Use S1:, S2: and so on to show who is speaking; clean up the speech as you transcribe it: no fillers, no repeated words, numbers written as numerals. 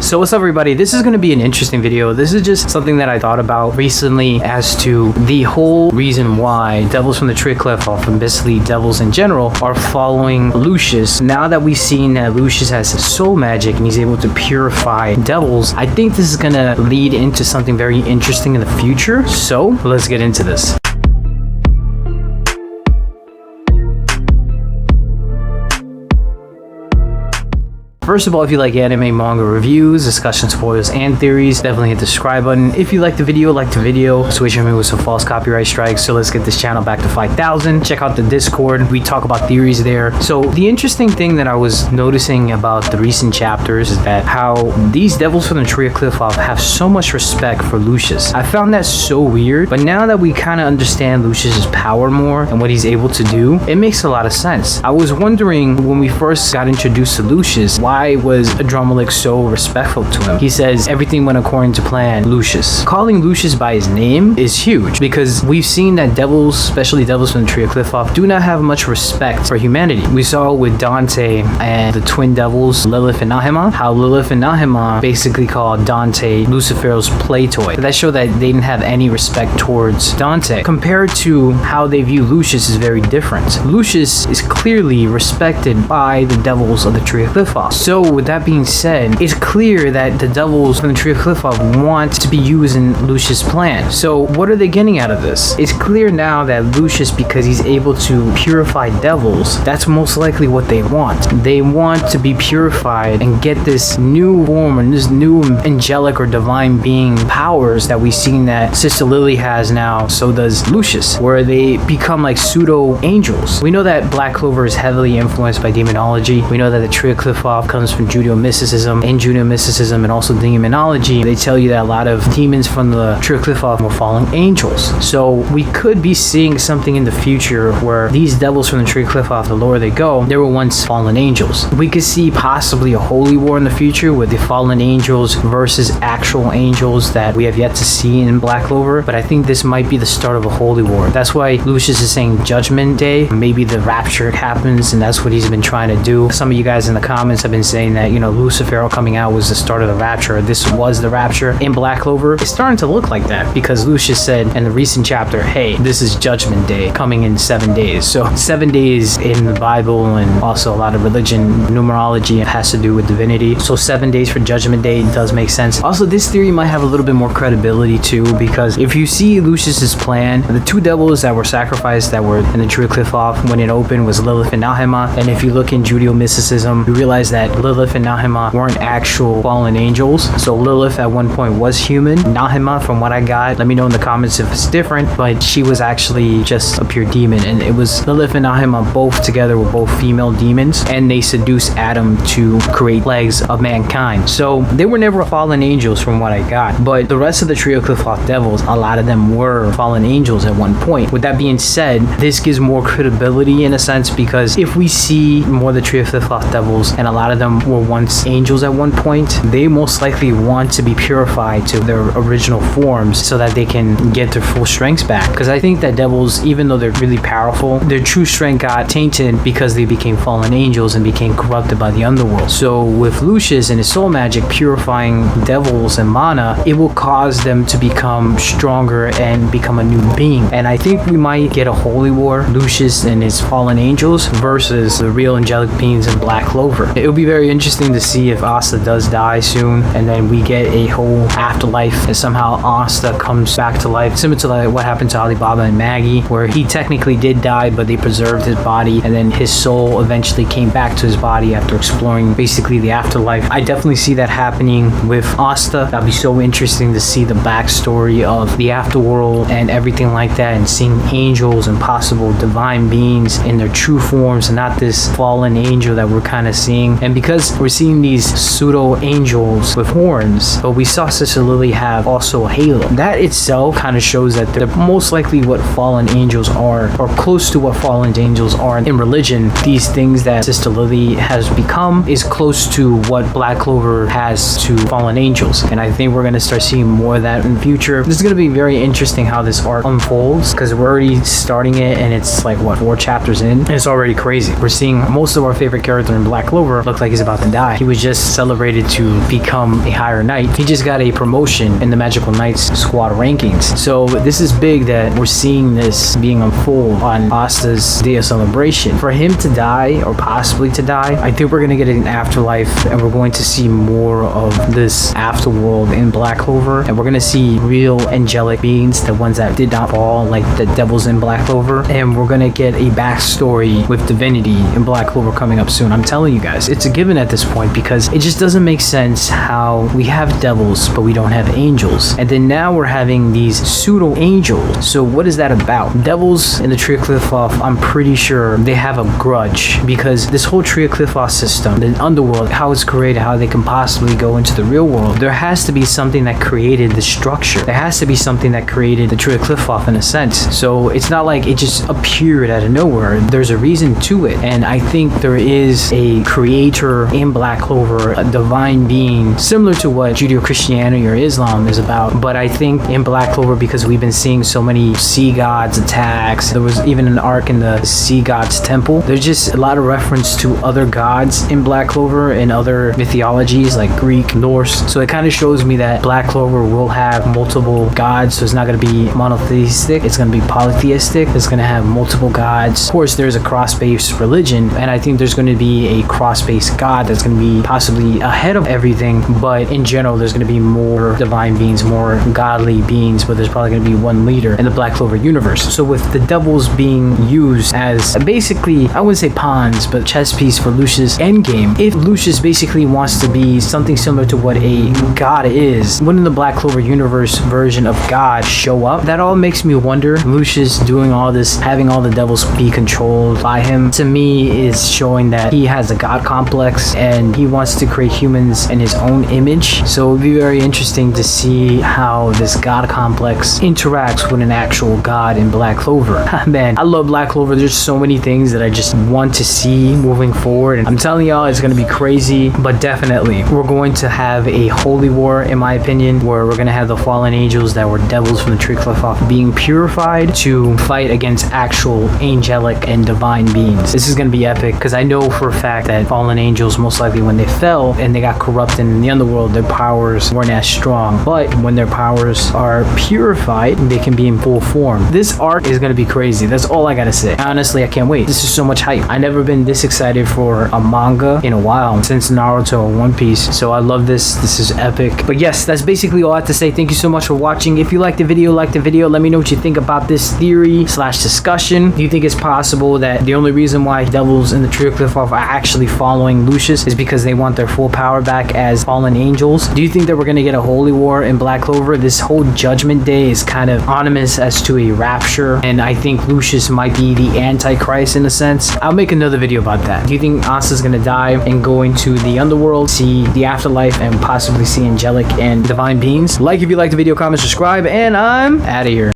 S1: So what's up everybody, this is going to be an interesting video. This is just something that I thought about recently as to the whole reason why devils from the Tree of 𝚲𝚅, and basically devils in general, are following Lucius. Now that we've seen that Lucius has soul magic and he's able to purify devils, I think this is going to lead into something very interesting in the future. So let's get into this. First of all, if you like anime, manga reviews, discussion, spoilers, and theories, definitely hit the subscribe button. If you like the video, switch me with some false copyright strikes. So let's get this channel back to 5,000. Check out the Discord. We talk about theories there. So the interesting thing that I was noticing about the recent chapters is that how these devils from the Tree of 𝚲𝚅 have so much respect for Lucius. I found that so weird, but now that we kind of understand Lucius's power more and what he's able to do, it makes a lot of sense. I was wondering when we first got introduced to Lucius, why was 𝙲𝚘𝚙𝚢𝚑𝚝 so respectful to him? He says everything went according to plan, Lucius. Calling Lucius by his name is huge because we've seen that devils, especially devils from the Tree of 𝚲𝚅, do not have much respect for humanity. We saw with Dante and the twin devils Lilith and Nahima, how Lilith and Nahima basically called Dante Lucifer's play toy. That showed that they didn't have any respect towards Dante. Compared to how they view Lucius is very different. Lucius is clearly respected by the devils of the Tree of 𝚲𝚅. So with that being said, it's clear that the devils from the Tree of 𝚲𝚅 want to be using Lucius' plan. So what are they getting out of this? It's clear now that Lucius, because he's able to purify devils, that's most likely what they want. They want to be purified and get this new form and this new angelic or divine being powers that we've seen that Sister Lily has now. So does Lucius, where they become like pseudo angels. We know that Black Clover is heavily influenced by demonology. We know that the Tree of 𝚲𝚅 comes from Judeo-mysticism. In Judeo-mysticism and also demonology, they tell you that a lot of demons from the Tree of 𝚲𝚅 were fallen angels. So we could be seeing something in the future where these devils from the Tree of 𝚲𝚅, the lower they go, they were once fallen angels. We could see possibly a holy war in the future with the fallen angels versus actual angels that we have yet to see in Black Clover, but I think this might be the start of a holy war. That's why Lucius is saying Judgment Day. Maybe the rapture happens and that's what he's been trying to do. Some of you guys in the comments have been saying that, you know, Lucifer coming out was the start of the rapture. This was the rapture in Black Clover. It's starting to look like that because Lucius said in the recent chapter, hey, this is Judgment Day coming in 7 days. So 7 days in the Bible and also a lot of religion, numerology has to do with divinity. So 7 days for Judgment Day does make sense. Also, this theory might have a little bit more credibility too, because if you see Lucius's plan, the two devils that were sacrificed that were in the Tree of 𝚲𝚅 when it opened was Lilith and Nahima. And if you look in Judeo-mysticism, you realize that Lilith and Nahima weren't actual fallen angels. So Lilith at one point was human. Nahima, from what I got, let me know in the comments if it's different, but she was actually just a pure demon. And it was Lilith and Nahima both together were both female demons, and they seduced Adam to create plagues of mankind. So they were never fallen angels from what I got. But the rest of the Tree of 𝚲𝚅 devils, a lot of them were fallen angels at one point. With that being said, this gives more credibility in a sense, because if we see more of the Tree of 𝚲𝚅 devils, and a lot of them were once angels at one point, they most likely want to be purified to their original forms so that they can get their full strengths back. Because I think that devils, even though they're really powerful, their true strength got tainted because they became fallen angels and became corrupted by the underworld. So with Lucius and his soul magic purifying devils and mana, it will cause them to become stronger and become a new being. And I think we might get a holy war, Lucius and his fallen angels versus the real angelic beings in Black Clover. It will be very interesting to see if Asta does die soon and then we get a whole afterlife and somehow Asta comes back to life, similar to like what happened to Alibaba and Maggie, where he technically did die but they preserved his body and then his soul eventually came back to his body after exploring basically the afterlife. I definitely see that happening with Asta. That'd be so interesting to see the backstory of the afterworld and everything like that, and seeing angels and possible divine beings in their true forms and not this fallen angel that we're kind of seeing. And because we're seeing these pseudo angels with horns, but we saw Sister Lily have also a halo, that itself kind of shows that they're most likely what fallen angels are, or close to what fallen angels are in religion. These things that Sister Lily has become is close to what Black Clover has to fallen angels, and I think we're going to start seeing more of that in the future. This is going to be very interesting how this arc unfolds, because we're already starting it and it's like what, 4 chapters in, and it's already crazy. We're seeing most of our favorite character in Black Clover look like like he's about to die. He was just celebrated to become a higher knight. He just got a promotion in the Magical Knights squad rankings. So this is big that we're seeing this being unfold on Asta's day of celebration. For him to die, or possibly to die, I think we're going to get an afterlife, and we're going to see more of this afterworld in Black Clover, and we're going to see real angelic beings, the ones that did not fall, like the devils in Black Clover, and we're going to get a backstory with divinity in Black Clover coming up soon. I'm telling you guys, it's a given at this point, because it just doesn't make sense how we have devils but we don't have angels, and then now we're having these pseudo angels. So what is that about? Devils in the Tree of Qliphoth, I'm pretty sure they have a grudge, because this whole Tree of Qliphoth system, the underworld, how it's created, how they can possibly go into the real world, there has to be something that created the structure. There has to be something that created the Tree of Qliphoth in a sense. So it's not like it just appeared out of nowhere. There's a reason to it, and I think there is a creator in Black Clover, a divine being similar to what Judeo-Christianity or Islam is about. But I think in Black Clover, because we've been seeing so many sea gods attacks, there was even an arc in the sea gods temple. There's just a lot of reference to other gods in Black Clover and other mythologies like Greek, Norse. So it kind of shows me that Black Clover will have multiple gods. So it's not going to be monotheistic, it's going to be polytheistic. It's going to have multiple gods. Of course, there's a cross-based religion, and I think there's going to be a cross-based god that's going to be possibly ahead of everything. But in general, there's going to be more divine beings, more godly beings, but there's probably going to be one leader in the Black Clover universe. So with the devils being used as basically, I wouldn't say pawns, but chess piece for Lucius' endgame, if Lucius basically wants to be something similar to what a god is, wouldn't the Black Clover universe version of God show up? That all makes me wonder. Lucius doing all this, having all the devils be controlled by him, to me is showing that he has a god complex and he wants to create humans in his own image. So it would be very interesting to see how this god complex interacts with an actual god in Black Clover. Man, I love Black Clover. There's so many things that I just want to see moving forward, and I'm telling y'all, it's going to be crazy. But definitely we're going to have a holy war, in my opinion, where we're going to have the fallen angels that were devils from the Tree of Qliphoth being purified to fight against actual angelic and divine beings. This is going to be epic, because I know for a fact that fallen angels, most likely when they fell and they got corrupted in the underworld, their powers weren't as strong. But when their powers are purified, they can be in full form. This arc is going to be crazy. That's all I gotta say. Honestly, I can't wait. This is so much hype. I've never been this excited for a manga in a while, since Naruto or One Piece. So I love this. This is epic. But yes, that's basically all I have to say. Thank you so much for watching. If you liked the video, let me know what you think about this theory / discussion. Do you think it's possible that the only reason why devils in the Tree of Qliphoth are actually following Lucius is because they want their full power back as fallen angels? Do you think that we're going to get a holy war in Black Clover? This whole Judgment Day is kind of ominous as to a rapture, and I think Lucius might be the Antichrist in a sense. I'll make another video about that. Do you think Asta's going to die and go into the underworld, see the afterlife, and possibly see angelic and divine beings? Like if you liked the video, comment, subscribe, and I'm out of here.